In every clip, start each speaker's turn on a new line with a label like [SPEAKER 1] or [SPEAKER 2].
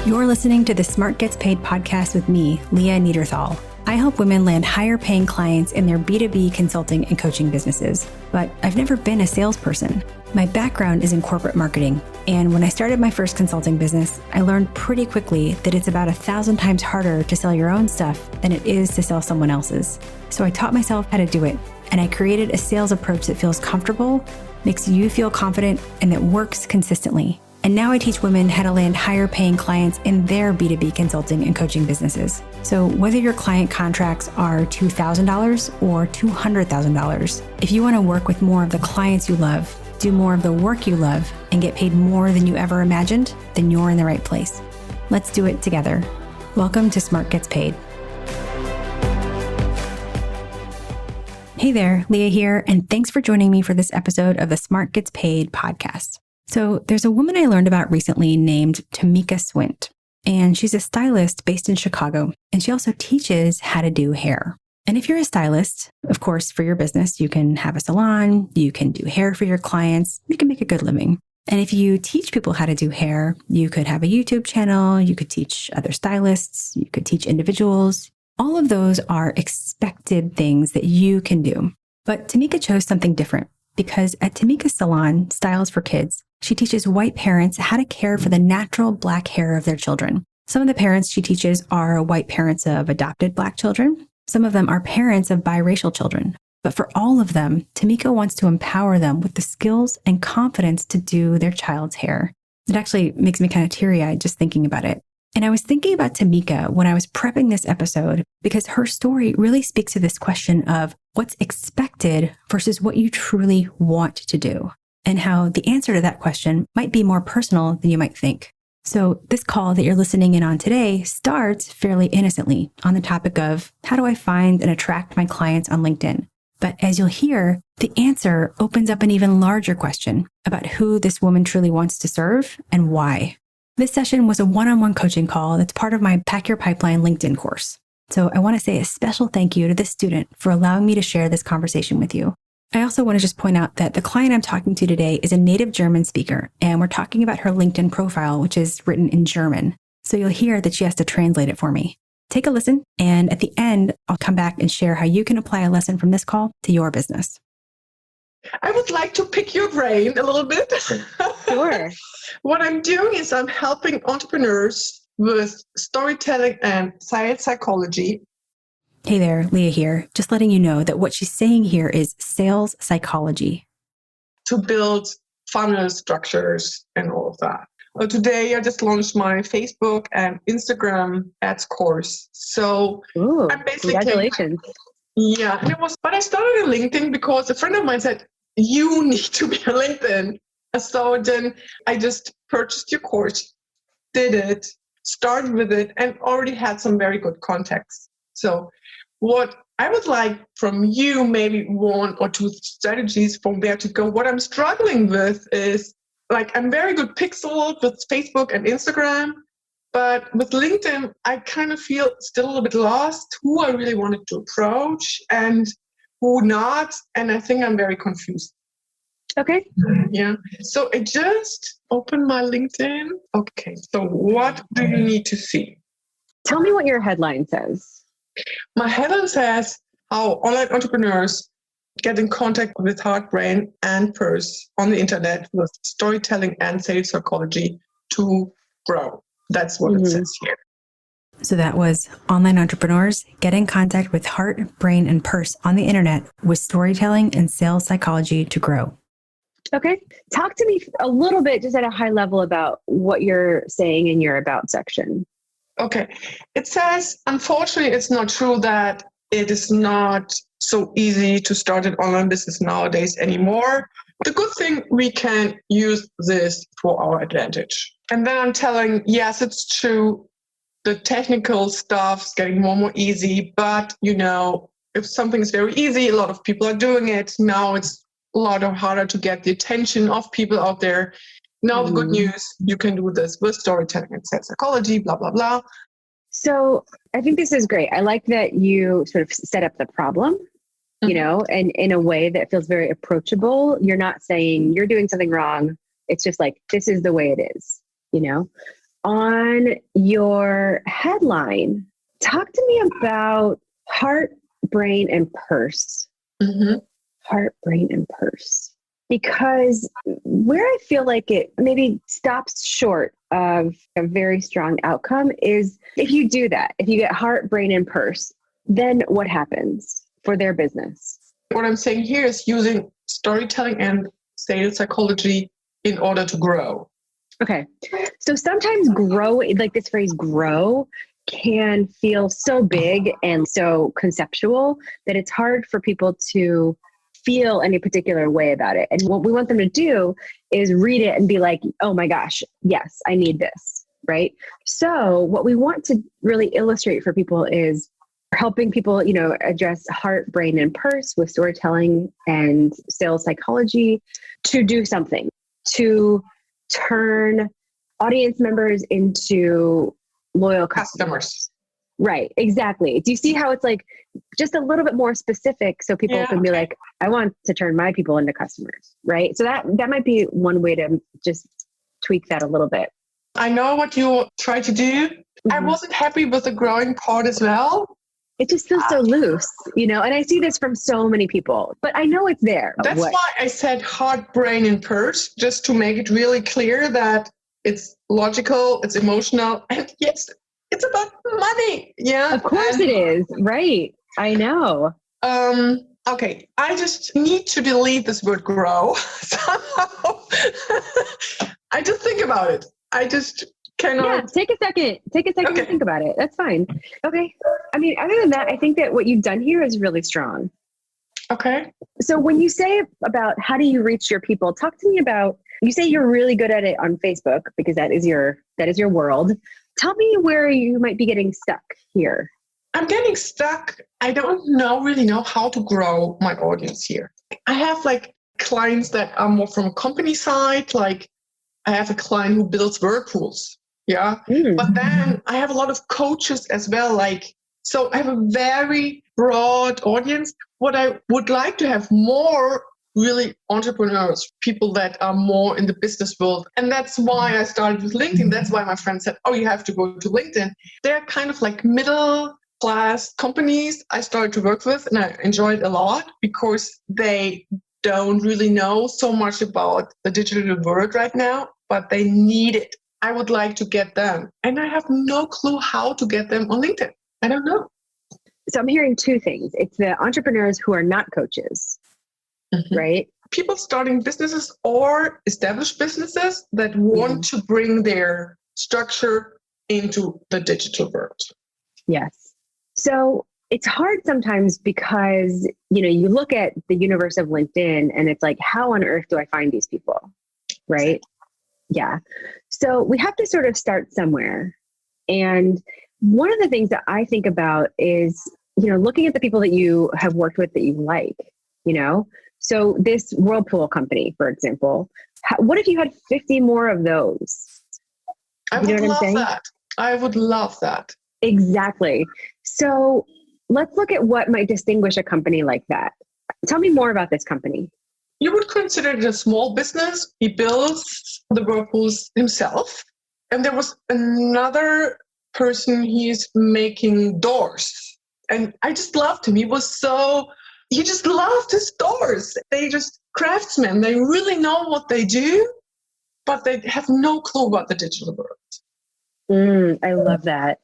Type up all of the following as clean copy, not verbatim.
[SPEAKER 1] You're listening to the Smart Gets Paid podcast with me, Leah Niederthal. I help women land higher paying clients in their B2B consulting and coaching businesses, but I've never been a salesperson. My background is in corporate marketing, and when I started my first consulting business, I learned pretty quickly that it's about 1,000 times harder to sell your own stuff than it is to sell someone else's. So I taught myself how to do it, and I created a sales approach that feels comfortable, makes you feel confident, and that works consistently. And now I teach women how to land higher paying clients in their B2B consulting and coaching businesses. So whether your client contracts are $2,000 or $200,000, if you want to work with more of the clients you love, do more of the work you love, and get paid more than you ever imagined, then you're in the right place. Let's do it together. Welcome to Smart Gets Paid. Hey there, Leah here, and thanks for joining me for this episode of the Smart Gets Paid podcast. So there's a woman I learned about recently named Tamika Swint, and she's a stylist based in Chicago, and she also teaches how to do hair. And if you're a stylist, of course, for your business, you can have a salon, you can do hair for your clients, you can make a good living. And if you teach people how to do hair, you could have a YouTube channel, you could teach other stylists, you could teach individuals. All of those are expected things that you can do. But Tamika chose something different because at Tamika's salon, Styles for Kids, she teaches white parents how to care for the natural black hair of their children. Some of the parents she teaches are white parents of adopted Black children. Some of them are parents of biracial children. But for all of them, Tamika wants to empower them with the skills and confidence to do their child's hair. It actually makes me kind of teary-eyed just thinking about it. And I was thinking about Tamika when I was prepping this episode because her story really speaks to this question of what's expected versus what you truly want to do, and how the answer to that question might be more personal than you might think. So this call that you're listening in on today starts fairly innocently on the topic of how do I find and attract my clients on LinkedIn? But as you'll hear, the answer opens up an even larger question about who this woman truly wants to serve and why. This session was a one-on-one coaching call that's part of my Pack Your Pipeline LinkedIn course. So I want to say a special thank you to this student for allowing me to share this conversation with you. I also want to just point out that the client I'm talking to today is a native German speaker, and we're talking about her LinkedIn profile, which is written in German. So you'll hear that she has to translate it for me. Take a listen, and at the end, I'll come back and share how you can apply a lesson from this call to your business.
[SPEAKER 2] I would like to pick your brain a little bit.
[SPEAKER 3] Sure.
[SPEAKER 2] What I'm doing is I'm helping entrepreneurs with storytelling and sales psychology.
[SPEAKER 1] Hey there, Leah here. Just letting you know that what she's saying here is sales psychology.
[SPEAKER 2] To build funnel structures and all of that. Today, I just launched my Facebook and Instagram ads course. So
[SPEAKER 3] Ooh,
[SPEAKER 2] I'm basically
[SPEAKER 3] congratulations.
[SPEAKER 2] Yeah, and but I started on LinkedIn because a friend of mine said, you need to be on LinkedIn. So then I just purchased your course, did it, started with it, and already had some very good contacts. So what I would like from you, maybe one or two strategies from where to go. What I'm struggling with is, I'm very good pixel with Facebook and Instagram, but with LinkedIn, I kind of feel still a little bit lost who I really wanted to approach and who not. And I think I'm very confused.
[SPEAKER 3] Okay.
[SPEAKER 2] Yeah. So I just opened my LinkedIn. Okay. So what do you need to see?
[SPEAKER 3] Tell me what your headline says.
[SPEAKER 2] My headline says how online entrepreneurs get in contact with heart, brain, and purse on the internet with storytelling and sales psychology to grow. That's what it says here.
[SPEAKER 1] So that was online entrepreneurs get in contact with heart, brain, and purse on the internet with storytelling and sales psychology to grow.
[SPEAKER 3] Okay. Talk to me a little bit, just at a high level, about what you're saying in your about section.
[SPEAKER 2] Okay. It says, unfortunately, it's not true that it is not so easy to start an online business nowadays anymore. The good thing, we can use this for our advantage. And then I'm telling, yes, it's true. The technical stuff is getting more and more easy, but if something is very easy, a lot of people are doing it. Now it's a lot harder to get the attention of people out there. Now the good news, you can do this with storytelling and sales psychology, blah, blah, blah.
[SPEAKER 3] So I think this is great. I like that you sort of set up the problem, and in a way that feels very approachable. You're not saying you're doing something wrong. It's just like, this is the way it is, on your headline, talk to me about heart, brain, and purse.
[SPEAKER 2] Mm-hmm.
[SPEAKER 3] Heart, brain, and purse. Because where I feel like it maybe stops short of a very strong outcome is if you do that, if you get heart, brain, and purse, then what happens for their business?
[SPEAKER 2] What I'm saying here is using storytelling and sales psychology in order to grow.
[SPEAKER 3] Okay. So sometimes grow, like this phrase grow, can feel so big and so conceptual that it's hard for people to feel any particular way about it. And what we want them to do is read it and be like, oh my gosh, yes, I need this, right? So what we want to really illustrate for people is helping people, address heart, brain, and purse with storytelling and sales psychology to do something, to turn audience members into loyal customers. Right, exactly. Do you see how it's like just a little bit more specific so people can be like, I want to turn my people into customers, right? So that might be one way to just tweak that a little bit.
[SPEAKER 2] I know what you try to do. Mm-hmm. I wasn't happy with the growing part as well.
[SPEAKER 3] It just feels so loose, and I see this from so many people, but I know it's there.
[SPEAKER 2] That's why I said heart, brain, and purse, just to make it really clear that it's logical, it's emotional, and yes, it's about money. Yeah.
[SPEAKER 3] Of course it is. Right. I know.
[SPEAKER 2] Okay. I just need to delete this word grow somehow. I just think about it. I just cannot.
[SPEAKER 3] Yeah, take a second to think about it. That's fine. Okay. I mean, other than that, I think that what you've done here is really strong.
[SPEAKER 2] Okay.
[SPEAKER 3] So when you say about how do you reach your people, talk to me about, you say you're really good at it on Facebook because that is your world. Tell me where you might be getting stuck here.
[SPEAKER 2] I'm getting stuck. I don't really know how to grow my audience here. I have clients that are more from company side. Like I have a client who builds whirlpools. Yeah. But then I have a lot of coaches as well. So I have a very broad audience. What I would like to have more really entrepreneurs, people that are more in the business world. And that's why I started with LinkedIn. That's why my friend said, oh, you have to go to LinkedIn. They're kind of like middle class companies I started to work with, and I enjoyed it a lot because they don't really know so much about the digital world right now, but they need it. I would like to get them. And I have no clue how to get them on LinkedIn. I don't know.
[SPEAKER 3] So I'm hearing two things. It's the entrepreneurs who are not coaches. Mm-hmm. Right?
[SPEAKER 2] People starting businesses or established businesses that want to bring their structure into the digital world.
[SPEAKER 3] Yes. So it's hard sometimes because, you look at the universe of LinkedIn and it's like, how on earth do I find these people? Right? Yeah. So we have to sort of start somewhere. And one of the things that I think about is, looking at the people that you have worked with that you like, So this whirlpool company, for example, what if you had 50 more of those?
[SPEAKER 2] I would love that. I would love that.
[SPEAKER 3] Exactly. So let's look at what might distinguish a company like that. Tell me more about this company.
[SPEAKER 2] You would consider it a small business. He builds the whirlpools himself. And there was another person, he's making doors. And I just loved him. He just loved his doors. They just craftsmen. They really know what they do, but they have no clue about the digital world.
[SPEAKER 3] I love that.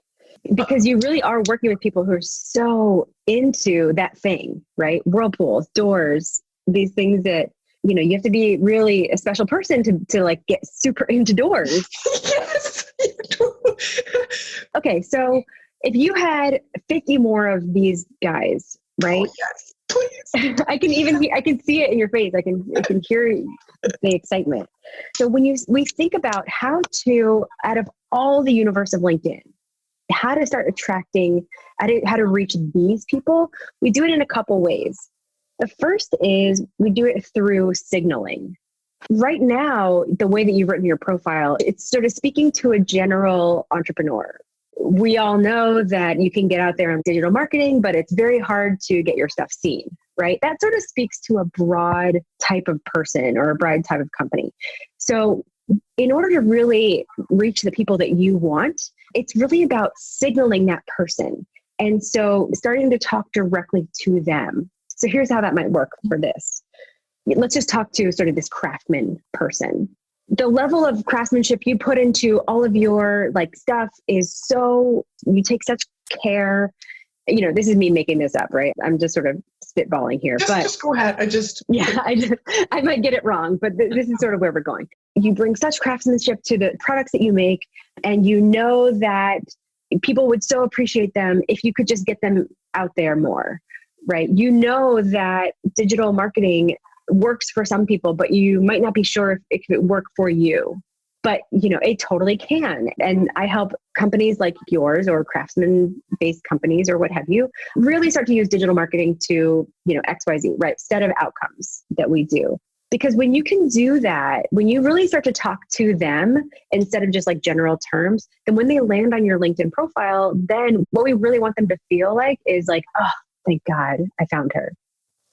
[SPEAKER 3] Because you really are working with people who are so into that thing, right? Whirlpools, doors, these things that, you have to be really a special person to get super into doors.
[SPEAKER 2] Yes, you do.
[SPEAKER 3] Okay. So if you had 50 more of these guys, right?
[SPEAKER 2] Oh, yes. Please.
[SPEAKER 3] I can see it in your face. I can hear the excitement. So when we think about how to, out of all the universe of LinkedIn, how to start attracting, how to reach these people, we do it in a couple ways. The first is we do it through signaling. Right now, the way that you've written your profile, it's sort of speaking to a general entrepreneur. We all know that you can get out there on digital marketing, but it's very hard to get your stuff seen, right? That sort of speaks to a broad type of person or a broad type of company. So in order to really reach the people that you want, it's really about signaling that person. And so starting to talk directly to them. So here's how that might work for this. Let's just talk to sort of this craftsman person. The level of craftsmanship you put into all of your like stuff is so, you take such care. You know, this is me making this up, right? I'm just sort of spitballing here.
[SPEAKER 2] Just go ahead.
[SPEAKER 3] I might get it wrong, but this is sort of where we're going. You bring such craftsmanship to the products that you make, and you know that people would so appreciate them if you could just get them out there more, right? You know that digital marketing works for some people, but you might not be sure if it could work for you. But, you know, it totally can. And I help companies like yours or craftsman-based companies or what have you, really start to use digital marketing to, you know, XYZ, right? Set of outcomes that we do. Because when you can do that, when you really start to talk to them instead of just like general terms, then when they land on your LinkedIn profile, then what we really want them to feel like is like, oh, thank God I found her,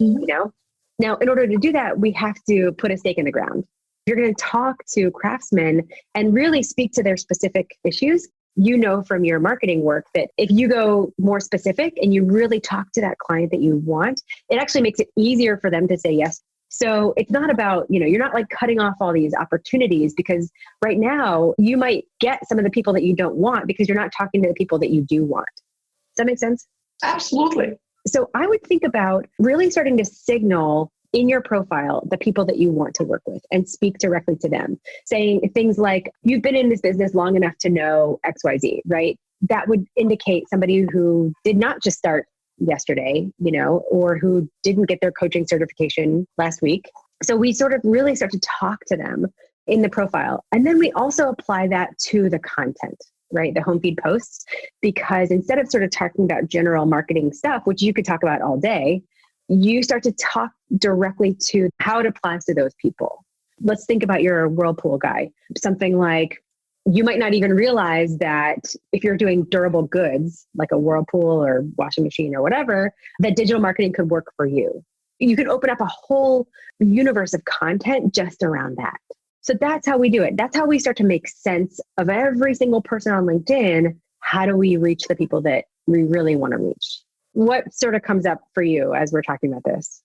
[SPEAKER 3] you know? Now, in order to do that, we have to put a stake in the ground. You're going to talk to craftsmen and really speak to their specific issues. You know from your marketing work that if you go more specific and you really talk to that client that you want, it actually makes it easier for them to say yes. So it's not about, you know, you're not like cutting off all these opportunities, because right now you might get some of the people that you don't want because you're not talking to the people that you do want. Does that make sense?
[SPEAKER 2] Absolutely.
[SPEAKER 3] So I would think about really starting to signal in your profile the people that you want to work with and speak directly to them, saying things like, you've been in this business long enough to know XYZ, right? That would indicate somebody who did not just start yesterday, you know, or who didn't get their coaching certification last week. So we sort of really start to talk to them in the profile. And then we also apply that to the content, right? The home feed posts, because instead of sort of talking about general marketing stuff, which you could talk about all day, you start to talk directly to how it applies to those people. Let's think about your Whirlpool guy. Something like, you might not even realize that if you're doing durable goods, like a Whirlpool or washing machine or whatever, that digital marketing could work for you. You could open up a whole universe of content just around that. So that's how we do it. That's how we start to make sense of every single person on LinkedIn. How do we reach the people that we really want to reach? What sort of comes up for you as we're talking about this?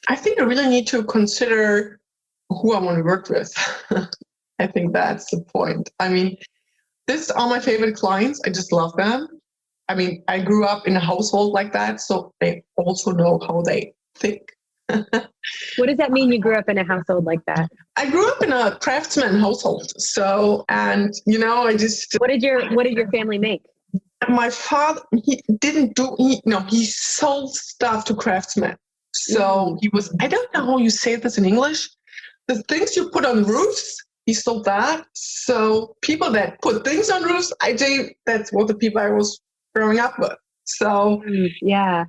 [SPEAKER 2] I think I really need to consider who I want to work with. I think that's the point. I mean, these are my favorite clients. I just love them. I mean, I grew up in a household like that, so they also know how they think.
[SPEAKER 3] What does that mean, you grew up in a household like that?
[SPEAKER 2] I grew up in a craftsman household. So, and you know,
[SPEAKER 3] What did your family make?
[SPEAKER 2] My father, he sold stuff to craftsmen. So he was, I don't know how you say this in English. The things you put on roofs, he sold that. So people that put things on roofs, that's what the people I was growing up with. So
[SPEAKER 3] yeah.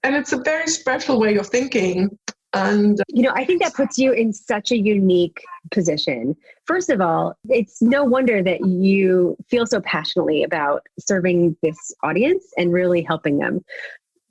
[SPEAKER 2] And it's a very special way of thinking. And
[SPEAKER 3] you know, I think that puts you in such a unique position. First of all, it's no wonder that you feel so passionately about serving this audience and really helping them.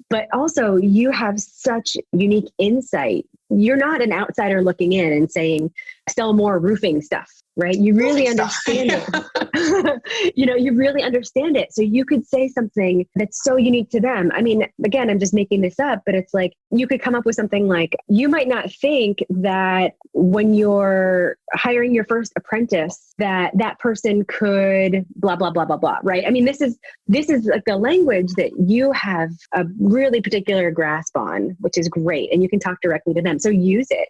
[SPEAKER 3] But also, you have such unique insight. You're not an outsider looking in and saying, sell more roofing stuff, right? You really understand it. You know, you really understand it. So you could say something that's so unique to them. I mean, again, I'm just making this up, but it's like, you could come up with something like, you might not think that when you're hiring your first apprentice, that person could blah, blah, blah, blah, blah, right? I mean, this is like the language that you have a really particular grasp on, which is great. And you can talk directly to them. So use it.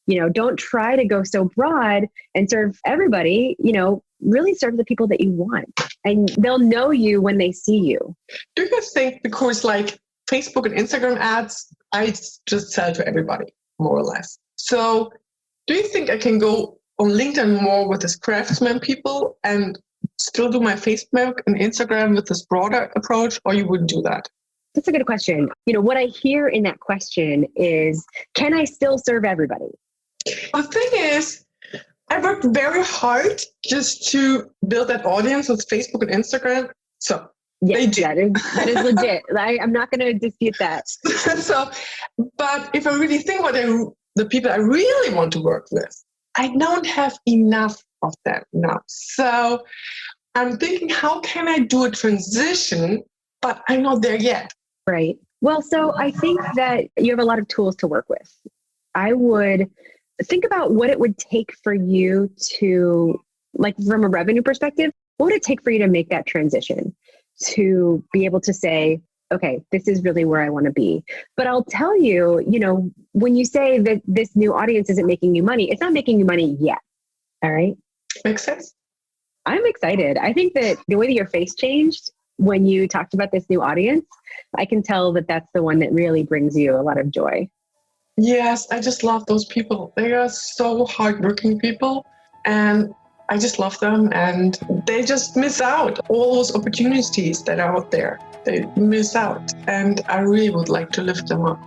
[SPEAKER 3] You know, don't try to go so broad and serve everybody, you know, really serve the people that you want, and they'll know you when they see you.
[SPEAKER 2] Do you think, because like Facebook and Instagram ads, I just sell to everybody, more or less. So do you think I can go on LinkedIn more with this craftsman people and still do my Facebook and Instagram with this broader approach, or you wouldn't do that?
[SPEAKER 3] That's a good question. You know, what I hear in that question is, can I still serve everybody?
[SPEAKER 2] The thing is, I worked very hard just to build that audience with Facebook and Instagram. So
[SPEAKER 3] yes,
[SPEAKER 2] they do.
[SPEAKER 3] That is legit. I'm not going to dispute that.
[SPEAKER 2] So, but if I really think about the people I really want to work with, I don't have enough of them now. So I'm thinking, how can I do a transition? But I'm not there yet.
[SPEAKER 3] Right. Well, so I think that you have a lot of tools to work with. I would think about what it would take for you to, like from a revenue perspective, what would it take for you to make that transition to be able to say, okay, this is really where I want to be. But I'll tell you, when you say that this new audience isn't making you money, it's not making you money yet. All right.
[SPEAKER 2] Makes sense.
[SPEAKER 3] I'm excited. I think that the way that your face changed when you talked about this new audience, I can tell that that's the one that really brings you a lot of joy.
[SPEAKER 2] Yes, I just love those people. They are so hardworking people, and I just love them, and they just miss out all those opportunities that are out there. They miss out, and I really would like to lift them up.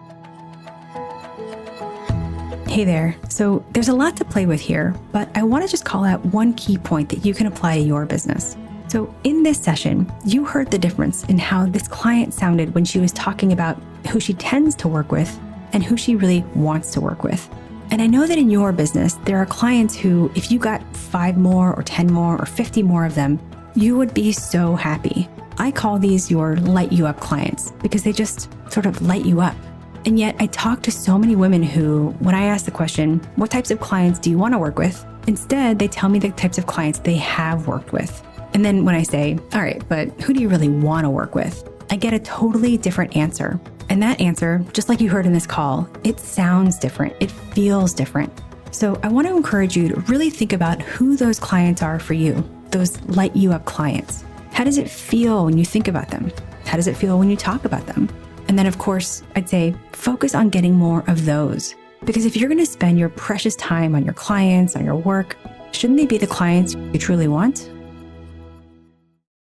[SPEAKER 1] Hey there. So there's a lot to play with here, but I want to just call out one key point that you can apply to your business. So in this session, you heard the difference in how this client sounded when she was talking about who she tends to work with and who she really wants to work with. And I know that in your business, there are clients who, if you got 5 more or 10 more or 50 more of them, you would be so happy. I call these your light you up clients because they just sort of light you up. And yet I talk to so many women who, when I ask the question, what types of clients do you want to work with? Instead, they tell me the types of clients they have worked with. And then when I say, all right, but who do you really want to work with? I get a totally different answer. And that answer, just like you heard in this call, it sounds different. It feels different. So I want to encourage you to really think about who those clients are for you, those light you up clients. How does it feel when you think about them? How does it feel when you talk about them? And then, of course, I'd say focus on getting more of those. Because if you're going to spend your precious time on your clients, on your work, shouldn't they be the clients you truly want?